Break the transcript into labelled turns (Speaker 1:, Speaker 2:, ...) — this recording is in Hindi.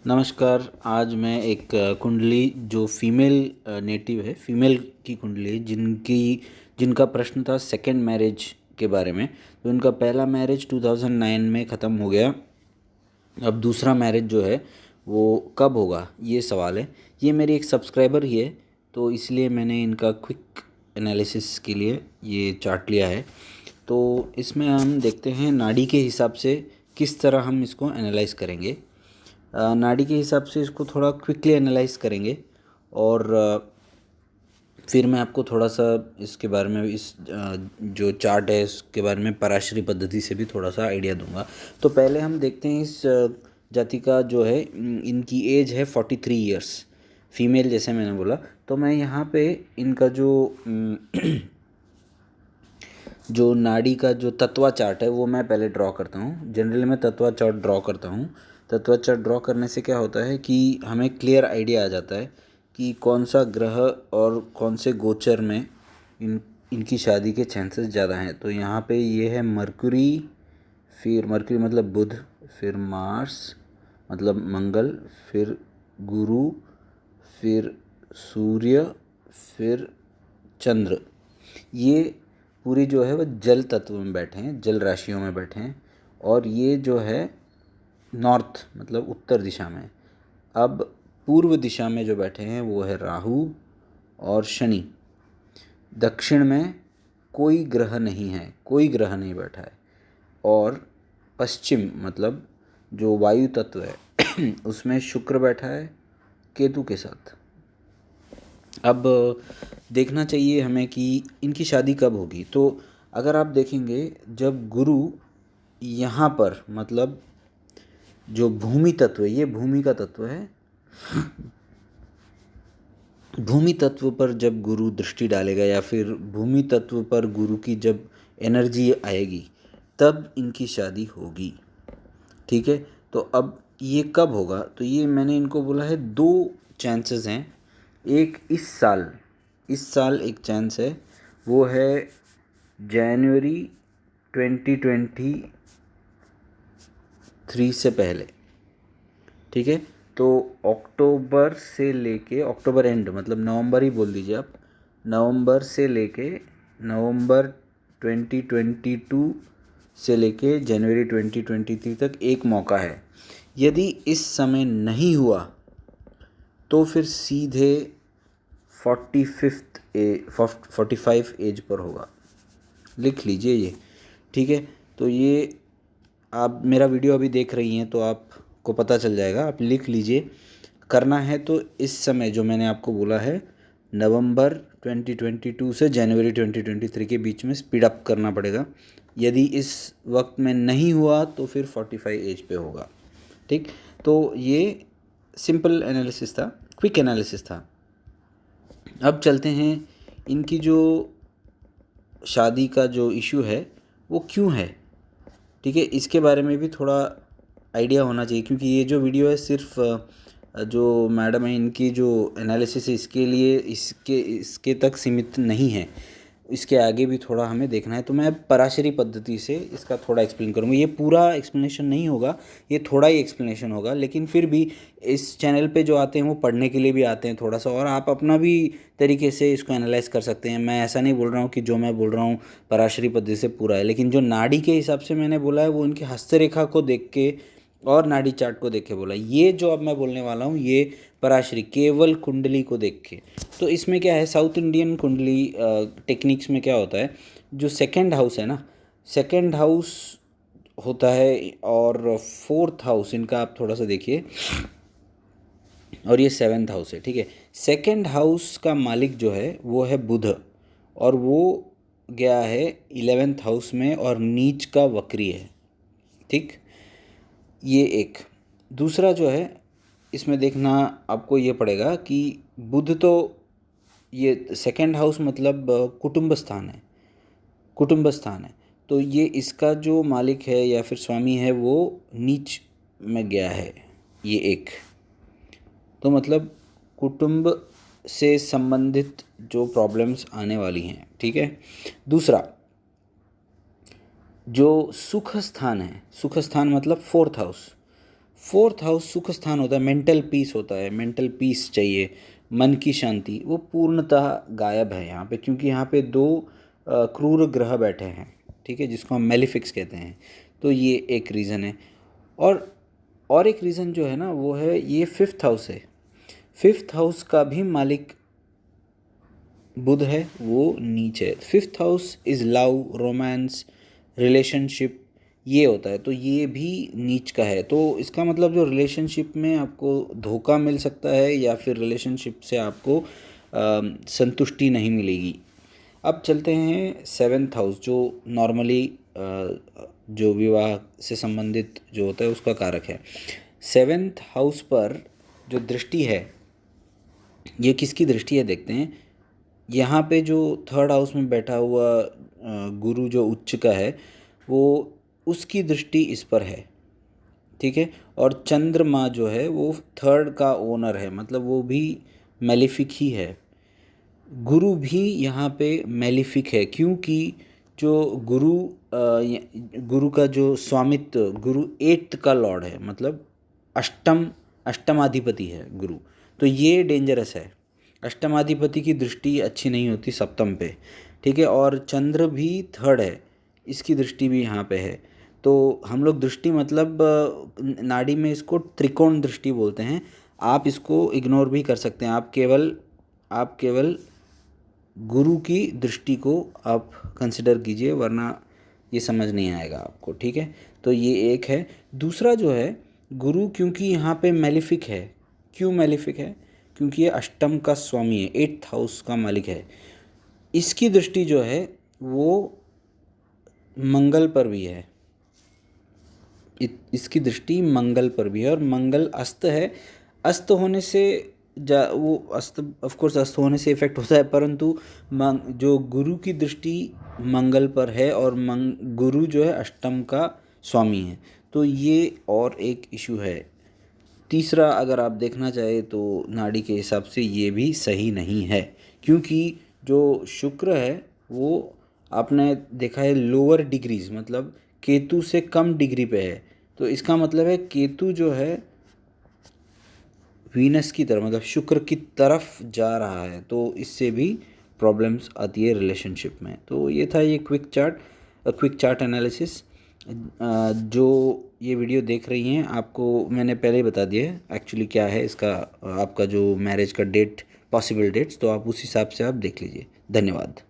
Speaker 1: नमस्कार। आज मैं एक कुंडली जो फीमेल नेटिव है, फीमेल की कुंडली है, जिनका प्रश्न था सेकंड मैरिज के बारे में। तो उनका पहला मैरिज 2009 में ख़त्म हो गया। अब दूसरा मैरिज जो है वो कब होगा, ये सवाल है। ये मेरी एक सब्सक्राइबर ही है, तो इसलिए मैंने इनका क्विक एनालिसिस के लिए ये चार्ट लिया है। तो इसमें हम देखते हैं नाड़ी के हिसाब से किस तरह हम इसको एनालाइज करेंगे। नाड़ी के हिसाब से इसको थोड़ा क्विकली एनालाइज करेंगे और फिर मैं आपको थोड़ा सा इसके बारे में जो चार्ट है इसके बारे में पराशरी पद्धति से भी थोड़ा सा आइडिया दूंगा। तो पहले हम देखते हैं इस जाति का जो है, इनकी एज है 43 ईयर्स, फीमेल जैसे मैंने बोला। तो मैं यहाँ पे इनका जो नाड़ी का जो तत्वा चार्ट है वो मैं पहले ड्रॉ करता हूँ। जनरली मैं तत्वा चार्ट ड्रॉ करता हूँ। तत्वा चार्ट ड्रॉ करने से क्या होता है कि हमें क्लियर आइडिया आ जाता है कि कौन सा ग्रह और कौन से गोचर में इनकी शादी के चांसेस ज़्यादा हैं। तो यहाँ पे ये है मरकुरी, फिर मरकुरी मतलब बुध, फिर मार्स मतलब मंगल, फिर गुरु, फिर सूर्य, फिर चंद्र। ये पूरी जो है वो जल तत्व में बैठे हैं, जल राशियों में बैठे हैं। और ये जो है नॉर्थ मतलब उत्तर दिशा में। अब पूर्व दिशा में जो बैठे हैं वो है राहु और शनि। दक्षिण में कोई ग्रह नहीं है, कोई ग्रह नहीं बैठा है। और पश्चिम मतलब जो वायु तत्व है उसमें शुक्र बैठा है केतु के साथ। अब देखना चाहिए हमें कि इनकी शादी कब होगी। तो अगर आप देखेंगे जब गुरु यहाँ पर मतलब जो भूमि तत्व है, ये भूमि का तत्व है, भूमि तत्व पर जब गुरु दृष्टि डालेगा या फिर भूमि तत्व पर गुरु की जब एनर्जी आएगी तब इनकी शादी होगी। ठीक है, तो अब ये कब होगा, तो ये मैंने इनको बोला है दो चांसेस हैं। एक इस साल एक चांस है, वो है जनवरी 2023 से पहले। ठीक है, तो अक्टूबर से लेके अक्टूबर एंड मतलब नवंबर ही बोल दीजिए आप, नवंबर से लेके नवंबर 2022 से लेके जनवरी 2023 तक एक मौका है। यदि इस समय नहीं हुआ तो फिर सीधे 45 एज पर होगा। लिख लीजिए ये। ठीक है, तो ये आप मेरा वीडियो अभी देख रही हैं तो आपको पता चल जाएगा, आप लिख लीजिए। करना है तो इस समय जो मैंने आपको बोला है नवंबर 2022 से जनवरी 2023 के बीच में स्पीड अप करना पड़ेगा। यदि इस वक्त में नहीं हुआ तो फिर 45 एज पे होगा। ठीक, तो ये सिंपल एनालिसिस था, क्विक एनालिसिस था। अब चलते हैं इनकी जो शादी का जो इशू है वो क्यों है। ठीक है, इसके बारे में भी थोड़ा आइडिया होना चाहिए, क्योंकि ये जो वीडियो है सिर्फ जो मैडम है इनकी जो एनालिसिस है इसके तक सीमित नहीं है। इसके आगे भी थोड़ा हमें देखना है। तो मैं पराशरी पद्धति से इसका थोड़ा एक्सप्लेन करूँगा। ये पूरा एक्सप्लेनेशन नहीं होगा, ये थोड़ा ही एक्सप्लेनेशन होगा, लेकिन फिर भी इस चैनल पे जो आते हैं वो पढ़ने के लिए भी आते हैं थोड़ा सा, और आप अपना भी तरीके से इसको एनालाइज कर सकते हैं। मैं ऐसा नहीं बोल रहा हूँ कि जो मैं बोल रहा हूँ पराशरी पद्धति से पूरा है, लेकिन जो नाड़ी के हिसाब से मैंने बोला है वो उनकी हस्तरेखा को देख के और नाड़ी चार्ट को देख के बोला। ये जो अब मैं बोलने वाला हूँ ये पराशरी केवल कुंडली को देख के। तो इसमें क्या है, साउथ इंडियन कुंडली टेक्निक्स में क्या होता है, जो सेकंड हाउस है ना, सेकंड हाउस होता है और फोर्थ हाउस इनका आप थोड़ा सा देखिए, और ये सेवन्थ हाउस है। ठीक है, सेकंड हाउस का मालिक जो है वो है बुध, और वो गया है 11th हाउस में और नीच का वक्री है। ठीक, ये एक। दूसरा जो है इसमें देखना आपको ये पड़ेगा कि बुध तो ये सेकंड हाउस मतलब कुटुंब स्थान है, कुटुंब स्थान है। तो ये इसका जो मालिक है या फिर स्वामी है वो नीच में गया है, ये एक। तो मतलब कुटुंब से संबंधित जो प्रॉब्लम्स आने वाली हैं। ठीक है, दूसरा जो सुख स्थान है, सुख स्थान मतलब फोर्थ हाउस, फोर्थ हाउस सुख स्थान होता है, मेंटल पीस होता है, मेंटल पीस चाहिए, मन की शांति, वो पूर्णतः गायब है यहाँ पे, क्योंकि यहाँ पे दो क्रूर ग्रह बैठे हैं, ठीक है, जिसको हम मेलिफिक्स कहते हैं। तो ये एक रीज़न है। और एक रीज़न जो है ना वो है ये फिफ्थ हाउस है। फिफ्थ हाउस का भी मालिक बुध है, वो नीचे है। Fifth house is love, romance, relationship, ये होता है। तो ये भी नीच का है। तो इसका मतलब जो रिलेशनशिप में आपको धोखा मिल सकता है या फिर रिलेशनशिप से आपको संतुष्टि नहीं मिलेगी। अब चलते हैं सेवेंथ हाउस, जो नॉर्मली जो विवाह से संबंधित जो होता है उसका कारक है। सेवेंथ हाउस पर जो दृष्टि है, ये किसकी दृष्टि है देखते हैं। यहाँ पे जो थर्ड हाउस में बैठा हुआ गुरु जो उच्च का है, वो उसकी दृष्टि इस पर है, ठीक है। और चंद्रमा जो है वो थर्ड का ओनर है, मतलब वो भी मेलिफिक ही है। गुरु भी यहाँ पे मेलिफिक है, क्योंकि जो गुरु का जो स्वामित्व, गुरु एट्थ का लॉर्ड है, मतलब अष्टमाधिपति है गुरु। तो ये डेंजरस है। अष्टमाधिपति की दृष्टि अच्छी नहीं होती सप्तम पे, ठीक है। और चंद्र भी थर्ड है, इसकी दृष्टि भी यहाँ पे है। तो हम लोग दृष्टि मतलब नाड़ी में इसको त्रिकोण दृष्टि बोलते हैं। आप इसको इग्नोर भी कर सकते हैं। आप केवल गुरु की दृष्टि को आप कंसिडर कीजिए, वरना ये समझ नहीं आएगा आपको, ठीक है। तो ये एक है। दूसरा जो है गुरु, क्योंकि यहाँ पे मेलिफिक है। क्यों मेलिफिक है? क्योंकि ये अष्टम का स्वामी है, एट्थ हाउस का मालिक है। इसकी दृष्टि जो है वो मंगल पर भी है। इसकी दृष्टि मंगल पर भी है, और मंगल अस्त है। अस्त होने से वो अस्त, ऑफ कोर्स अस्त होने से इफेक्ट होता है, परंतु जो गुरु की दृष्टि मंगल पर है, और गुरु जो है अष्टम का स्वामी है। तो ये और एक इशू है। तीसरा अगर आप देखना चाहे तो नाड़ी के हिसाब से ये भी सही नहीं है, क्योंकि जो शुक्र है वो आपने देखा है लोअर डिग्रीज, मतलब केतु से कम डिग्री पे है। तो इसका मतलब है केतु जो है वीनस की तरफ, मतलब शुक्र की तरफ जा रहा है। तो इससे भी प्रॉब्लम्स आती है रिलेशनशिप में। तो ये था ये क्विक चार्ट एनालिसिस। जो ये वीडियो देख रही हैं, आपको मैंने पहले ही बता दिया है एक्चुअली क्या है इसका, आपका जो मैरिज का डेट, पॉसिबल डेट्स, तो आप उस हिसाब से आप देख लीजिए। धन्यवाद।